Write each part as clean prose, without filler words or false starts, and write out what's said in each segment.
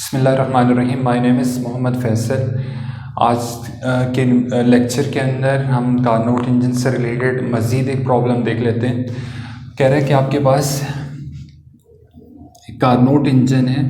बिस्मिल्लाहिर्रहमानिर्रहीम। My name is Mohammad Faisal. आज के लेक्चर के अंदर हम कारनोट इंजन से रिलेटेड मज़ीद एक प्रॉब्लम देख लेते हैं। कह रहे हैं कि आपके पास एक कारनोट इंजन है,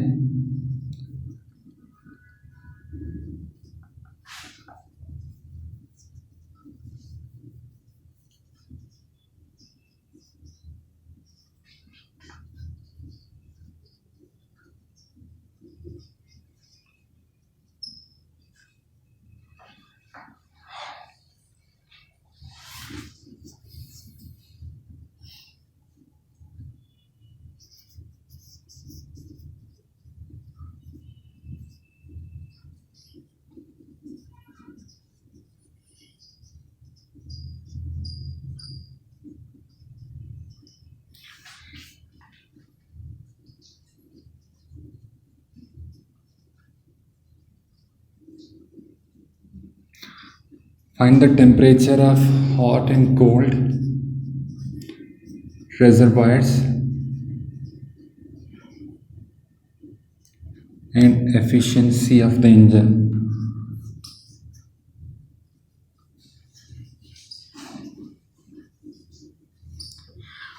find the temperature of hot and cold reservoirs and efficiency of the engine।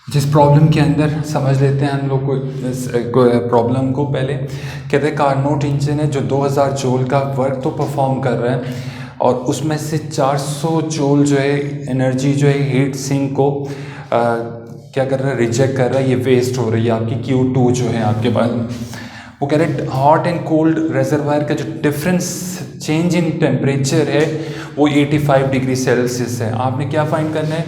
जिस प्रॉब्लम के अंदर समझ लेते हैं हम लोग को प्रॉब्लम को। पहले कहते हैं कारनोट इंजन है जो 2000 जूल का वर्क तो परफॉर्म कर रहा है और उसमें से 400 जूल जो है एनर्जी जो है हीट सिंक को क्या कर रहा है, रिजेक्ट कर रहा है, ये वेस्ट हो रही है आपकी Q2 जो है आपके पास। वो कह रहे हैं हॉट एंड कोल्ड रिजर्वायर का जो डिफरेंस चेंज इन टेम्परेचर है वो 85 डिग्री सेल्सियस है। आपने क्या फाइंड करना है,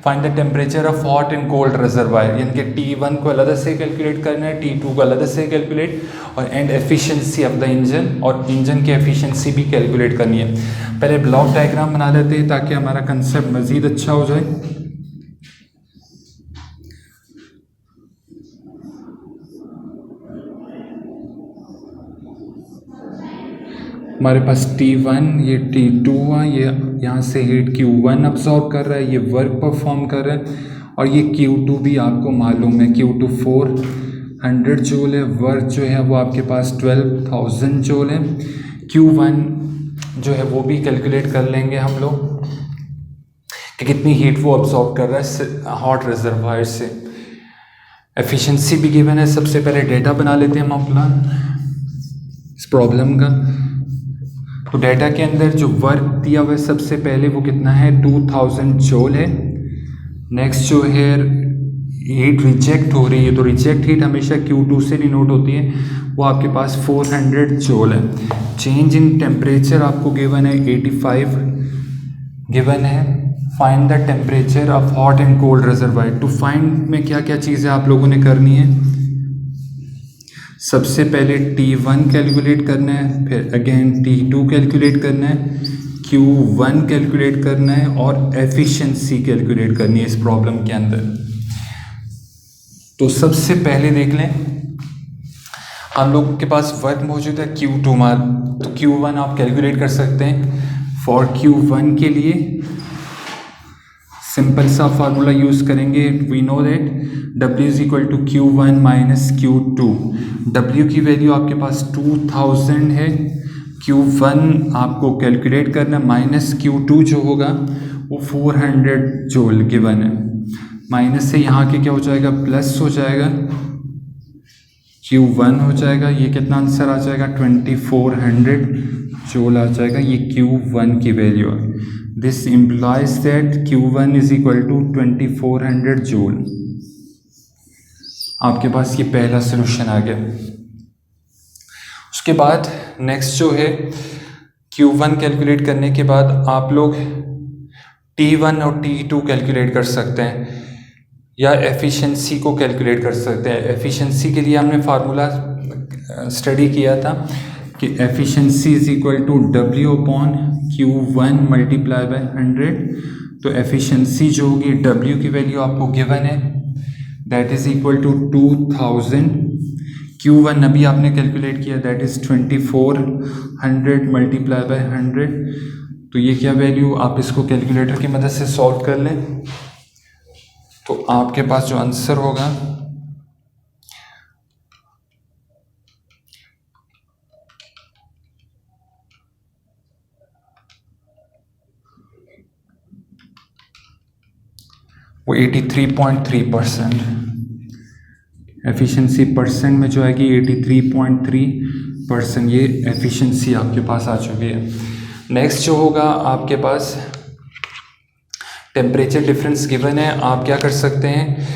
find the temperature of hot and cold reservoir, यानी कि T1 को अलग से कैलकुलेट करना है, T2 को अलग से कैलकुलेट, और and efficiency of the engine, और इंजन की एफिशिएंसी भी कैलकुलेट करनी है। पहले ब्लॉक डायग्राम बना लेते हैं ताकि हमारा कंसेप्ट मज़ीद अच्छा हो जाए। हमारे पास T1, ये T2 है, ये यहाँ से हीट Q1 अब्जॉर्ब कर रहा है, ये वर्क परफॉर्म कर रहा है, और ये Q2 भी आपको मालूम है, Q2 400 जूल है, वर्क जो है वो आपके पास 12,000 जूल है। Q1 जो है वो भी कैलकुलेट कर लेंगे हम लोग कि कितनी हीट वो अब्जॉर्ब कर रहा है हॉट रिजर्वायर से। एफिशिएंसी भी गिवन है। सबसे पहले डेटा बना लेते हैं हम अपना इस प्रॉब्लम का। तो डेटा के अंदर जो वर्क दिया हुआ है सबसे पहले वो कितना है, 2000 जूल है। नेक्स्ट जो है हीट रिजेक्ट हो रही है, तो रिजेक्ट हीट हमेशा Q2 से डिनोट होती है, वो आपके पास 400 जूल है। चेंज इन टेम्परेचर आपको गिवन है 85 गिवन है। Find the temperature of hot and cold reservoir. To find में क्या क्या चीज़ें आप लोगों ने करनी है, सबसे पहले T1 कैलकुलेट करना है, फिर अगेन T2 कैलकुलेट करना है, Q1 कैलकुलेट करना है, और एफिशिएंसी कैलकुलेट करनी है इस प्रॉब्लम के अंदर। तो सबसे पहले देख लें, हम लोगों के पास वर्क मौजूद है Q2 मान, तो Q1 आप कैलकुलेट कर सकते हैं। फॉर Q1 के लिए सिंपल सा फार्मूला यूज़ करेंगे। We know that W is equal to Q1 minus Q2। W की वैल्यू आपके पास 2000 है, Q1 आपको कैलकुलेट करना, माइनस Q2 जो होगा वो 400 जूल गिवन है। माइनस से यहाँ के क्या हो जाएगा, प्लस हो जाएगा, Q1 हो जाएगा, ये कितना आंसर आ जाएगा 2400 जूल आ जाएगा, ये Q1 की वैल्यू है। This implies that Q1 is equal to 2400 joule. आपके पास ये पहला सोल्यूशन आ गया। उसके बाद नेक्स्ट जो है Q1 कैलकुलेट करने के बाद आप लोग T1 और T2 कैलकुलेट कर सकते हैं या एफिशिएंसी को कैलकुलेट कर सकते हैं। एफिशिएंसी के लिए हमने फार्मूला स्टडी किया था कि efficiency is equal to W upon Q1 multiply by 100। तो एफिशिएंसी जो होगी W की वैल्यू आपको गिवन है, that is equal to 2000। Q1 अभी आपने कैलकुलेट किया, दैट इज 2400 मल्टीप्लाई बाय 100। तो ये क्या वैल्यू, आप इसको कैलकुलेटर की मदद से सॉल्व कर लें तो आपके पास जो आंसर होगा वो 83.3%। एफिशिएंसी परसेंट में जो है कि 83.3% ये एफिशिएंसी आपके पास आ चुकी है। नेक्स्ट जो होगा आपके पास टेम्परेचर डिफरेंस गिवन है, आप क्या कर सकते हैं,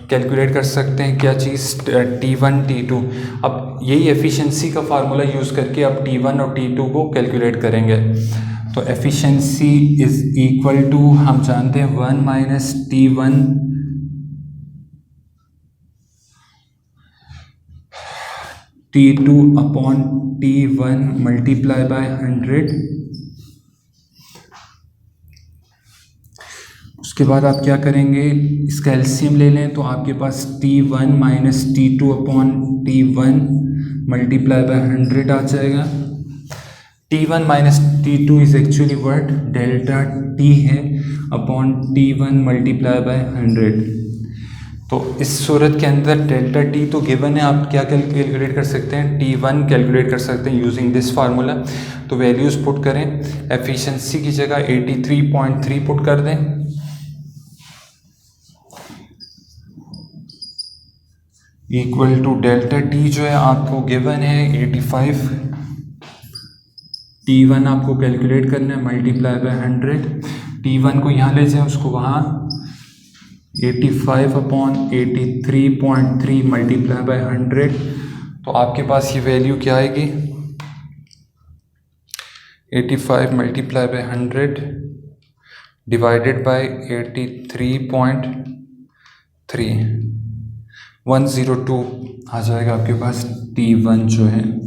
कैलकुलेट कर सकते हैं क्या चीज़, T1 T2। अब यही एफिशिएंसी का फार्मूला यूज़ करके अब T1 और T2 को कैलकुलेट करेंगे। तो एफिशिएंसी इज इक्वल टू, हम जानते हैं 1 minus T1 T2 upon T1 multiply by 100। उसके बाद आप क्या करेंगे, इसका एलसीएम ले लें तो आपके पास T1 minus T2 upon T1 multiply by 100 आ जाएगा। T1 minus T2 is actually word delta T है अपॉन T1 मल्टीप्लाई बाय 100। तो इस सूरत के अंदर डेल्टा T तो गिवन है, आप क्या कैलकुलेट कर सकते हैं, T1 कैलकुलेट कर सकते हैं यूजिंग दिस फार्मूला। तो वैल्यूज़ पुट करें, एफिशिएंसी की जगह 83.3 पुट कर दें, इक्वल टू डेल्टा T जो है आपको गिवन है 85, T1 आपको कैलकुलेट करना है मल्टीप्लाई बाय 100। T1 को यहाँ ले जाएं, उसको वहाँ 85 अपॉन 83.3 मल्टीप्लाई बाय 100। तो आपके पास ये वैल्यू क्या आएगी, 85 मल्टीप्लाई बाय 100 डिवाइडेड बाय 83.3, 102 आ जाएगा आपके पास T1 जो है।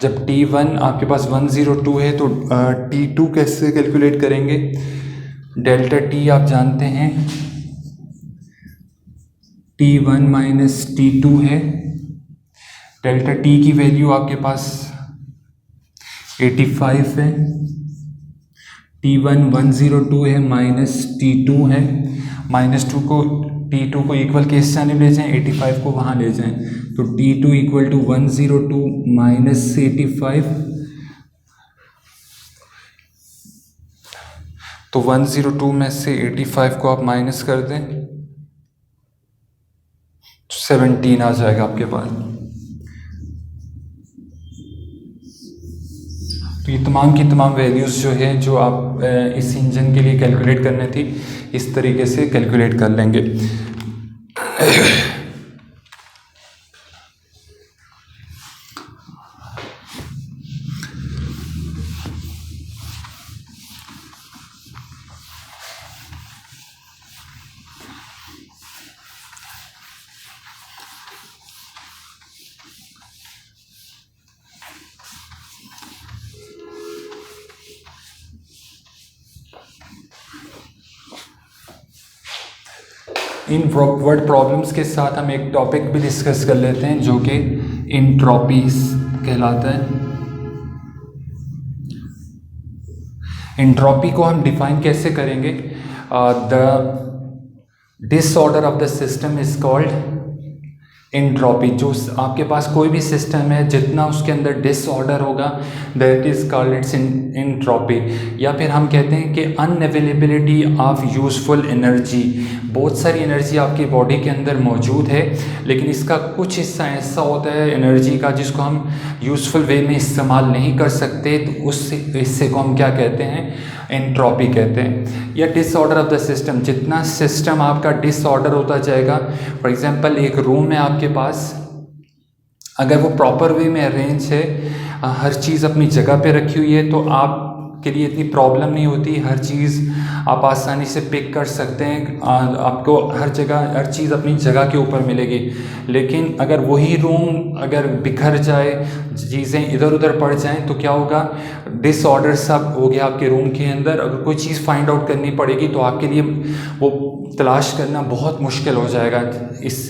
जब T1 आपके पास 102 है तो T2 कैसे कैलकुलेट करेंगे, डेल्टा T आप जानते हैं T1 माइनस T2 है। डेल्टा T की वैल्यू आपके पास 85 है, T1 102 है माइनस T2 है, -2 को T2 को इक्वल केस जाने ले जाएं, 85 को वहाँ ले जाएं, तो T2 इक्वल टू 102 माइनस 85। तो 102 में से 85 को आप माइनस कर दें, 17 आ जाएगा आपके पास। तो ये तमाम की तमाम वैल्यूज़ जो है जो आप इस इंजन के लिए कैलकुलेट करनी थी, इस तरीके से कैलकुलेट कर लेंगे। इन वर्ड प्रॉब्लम्स के साथ हम एक टॉपिक भी डिस्कस कर लेते हैं जो कि इंट्रॉपीज कहलाता है। इंट्रॉपी को हम डिफाइन कैसे करेंगे, the disorder of the system is called entropy. जो आपके पास कोई भी सिस्टम है, जितना उसके अंदर डिसऑर्डर होगा that is called its entropy. या फिर हम कहते हैं कि अनअवेलेबिलिटी ऑफ यूज़फुल एनर्जी। बहुत सारी एनर्जी आपकी बॉडी के अंदर मौजूद है, लेकिन इसका कुछ हिस्सा ऐसा होता है एनर्जी का जिसको हम यूज़फुल वे में इस्तेमाल नहीं कर सकते, तो उस हिस्से को हम क्या कहते हैं, एंट्रोपी कहते हैं। या डिसऑर्डर ऑफ द सिस्टम, जितना सिस्टम आपका डिसऑर्डर होता जाएगा। फॉर एग्जांपल एक रूम है आपके पास, अगर वो प्रॉपर वे में अरेंज है, हर चीज़ अपनी जगह पे रखी हुई है, तो आप के लिए इतनी प्रॉब्लम नहीं होती, हर चीज़ आप आसानी से पिक कर सकते हैं, आपको हर जगह हर चीज़ अपनी जगह के ऊपर मिलेगी। लेकिन अगर वही रूम अगर बिखर जाए, चीज़ें इधर उधर पड़ जाएं, तो क्या होगा, डिसऑर्डर सब हो गया आपके रूम के अंदर। अगर कोई चीज़ फाइंड आउट करनी पड़ेगी तो आपके लिए वो तलाश करना बहुत मुश्किल हो जाएगा।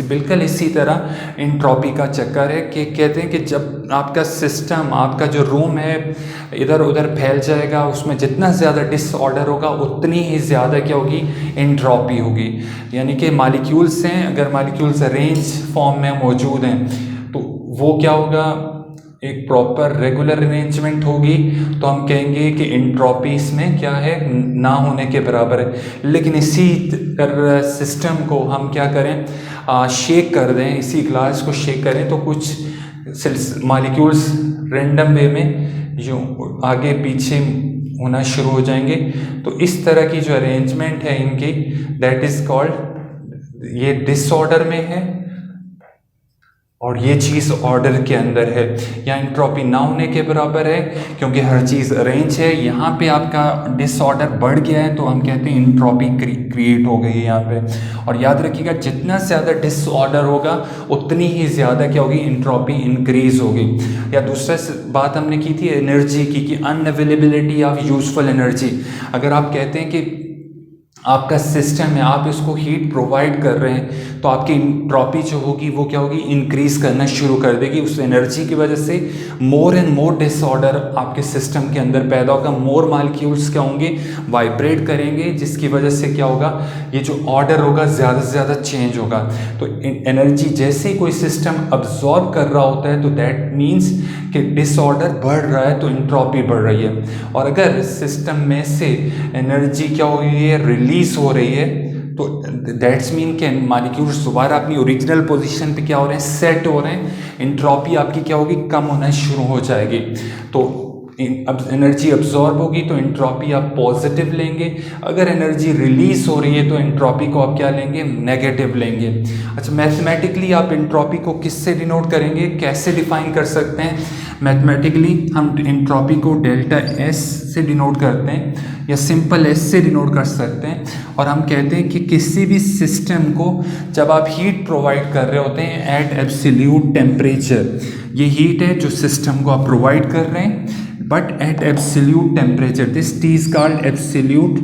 बिल्कुल इसी तरह एंट्रोपी का चक्कर है कि कहते हैं कि जब आपका सिस्टम, आपका जो रूम है इधर उधर फैल जाएगा, उसमें जितना ज़्यादा डिसऑर्डर होगा उतनी ही ज़्यादा क्या होगी, एंट्रोपी होगी। यानी कि मालिक्यूल्स हैं, अगर मालिक्यूल्स अरेंज फॉर्म में मौजूद हैं तो वो क्या होगा, एक प्रॉपर रेगुलर अरेंजमेंट होगी तो हम कहेंगे कि एंट्रोपी इसमें क्या है, ना होने के बराबर है। लेकिन इसी सिस्टम को हम क्या करें, शेक कर दें, इसी ग्लास को शेक करें तो कुछ मॉलिक्यूल्स रैंडम वे में जो आगे पीछे होना शुरू हो जाएंगे। तो इस तरह की जो अरेंजमेंट है इनकी, दैट इज कॉल्ड, ये डिसऑर्डर में है और ये चीज़ ऑर्डर के अंदर है। या एंट्रोपी ना होने के बराबर है क्योंकि हर चीज़ अरेंज है। यहाँ पे आपका डिसऑर्डर बढ़ गया है तो हम कहते हैं एंट्रोपी क्रिएट हो गई है यहाँ पे। और याद रखिएगा जितना ज़्यादा डिसऑर्डर होगा उतनी ही ज़्यादा क्या होगी, एंट्रोपी इंक्रीज होगी। या दूसरा बात हमने की थी एनर्जी की, कि अनअवेलेबिलिटी ऑफ यूजफुल एनर्जी। अगर आप कहते हैं कि आपका सिस्टम है, आप इसको हीट प्रोवाइड कर रहे हैं तो आपकी एंट्रोपी जो होगी वो क्या होगी, इंक्रीज करना शुरू कर देगी। उस एनर्जी की वजह से मोर एंड मोर डिसऑर्डर आपके सिस्टम के अंदर पैदा होगा, मोर मॉलिक्यूल्स क्या होंगे, वाइब्रेट करेंगे, जिसकी वजह से क्या होगा, ये जो ऑर्डर होगा ज़्यादा से ज़्यादा चेंज होगा। तो एनर्जी जैसे ही कोई सिस्टम अब्जॉर्ब कर रहा होता है तो दैट मीन्स कि डिसऑर्डर बढ़ रहा है, तो एंट्रोपी बढ़ रही है। और अगर सिस्टम में से एनर्जी क्या हो रही है, रिलीज हो रही है, तो दैट्स मीन कि मॉलिक्यूल्स दोबारा अपनी ओरिजिनल पोजीशन पे क्या हो रहे हैं, सेट हो रहे हैं। एंट्रोपी आपकी क्या होगी, कम होना शुरू हो जाएगी। तो अब एनर्जी अब्जॉर्ब होगी तो एंट्रोपी आप पॉजिटिव लेंगे, अगर एनर्जी रिलीज हो रही है तो एंट्रोपी को आप क्या लेंगे, नेगेटिव लेंगे। अच्छा, मैथमेटिकली आप एंट्रोपी को किससे डिनोट करेंगे, कैसे डिफाइन कर सकते हैं? मैथमेटिकली हम एंट्रोपी को डेल्टा एस से डिनोट करते हैं या सिंपल एस से डिनोट कर सकते हैं। और हम कहते हैं कि किसी भी सिस्टम को जब आप हीट प्रोवाइड कर रहे होते हैं एट एब्सोल्यूट टेम्परेचर, ये हीट है जो सिस्टम को आप प्रोवाइड कर रहे हैं, but at absolute temperature, this T is called absolute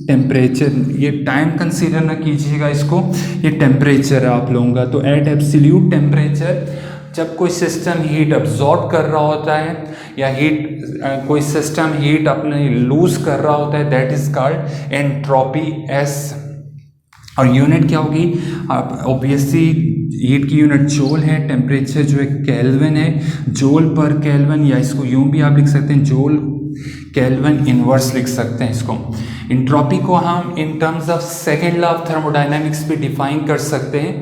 temperature. ये टाइम कंसीडर ना कीजिएगा इसको, ये टेम्परेचर है आप लोगों का। तो एट एब्सोल्यूट टेम्परेचर जब कोई सिस्टम हीट अब्जॉर्ब कर रहा होता है या कोई सिस्टम हीट अपने लूज कर रहा होता है, that is called entropy S. और यूनिट क्या होगी, आप ऑब्वियसली हीट की यूनिट जूल है, टेम्परेचर जो है केल्विन है, जूल पर केल्विन, या इसको यूं भी आप लिख सकते हैं, जूल केल्विन इनवर्स लिख सकते हैं इसको। एंट्रोपी को हम in terms of second law of thermodynamics भी डिफाइन कर सकते हैं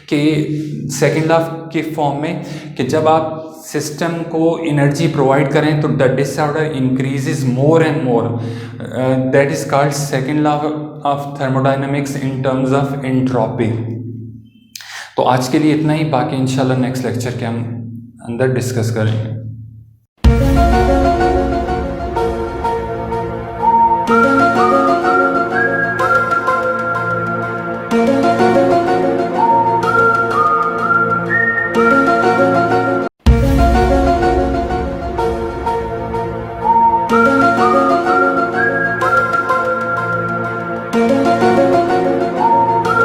कि सेकेंड लॉ के फॉर्म में, कि जब आप सिस्टम को एनर्जी प्रोवाइड करें तो the disorder increases more and more, that is called second law of thermodynamics in terms of entropy. तो आज के लिए इतना ही, बाकी इंशाल्लाह नेक्स्ट लेक्चर के हम अंदर डिस्कस करेंगे।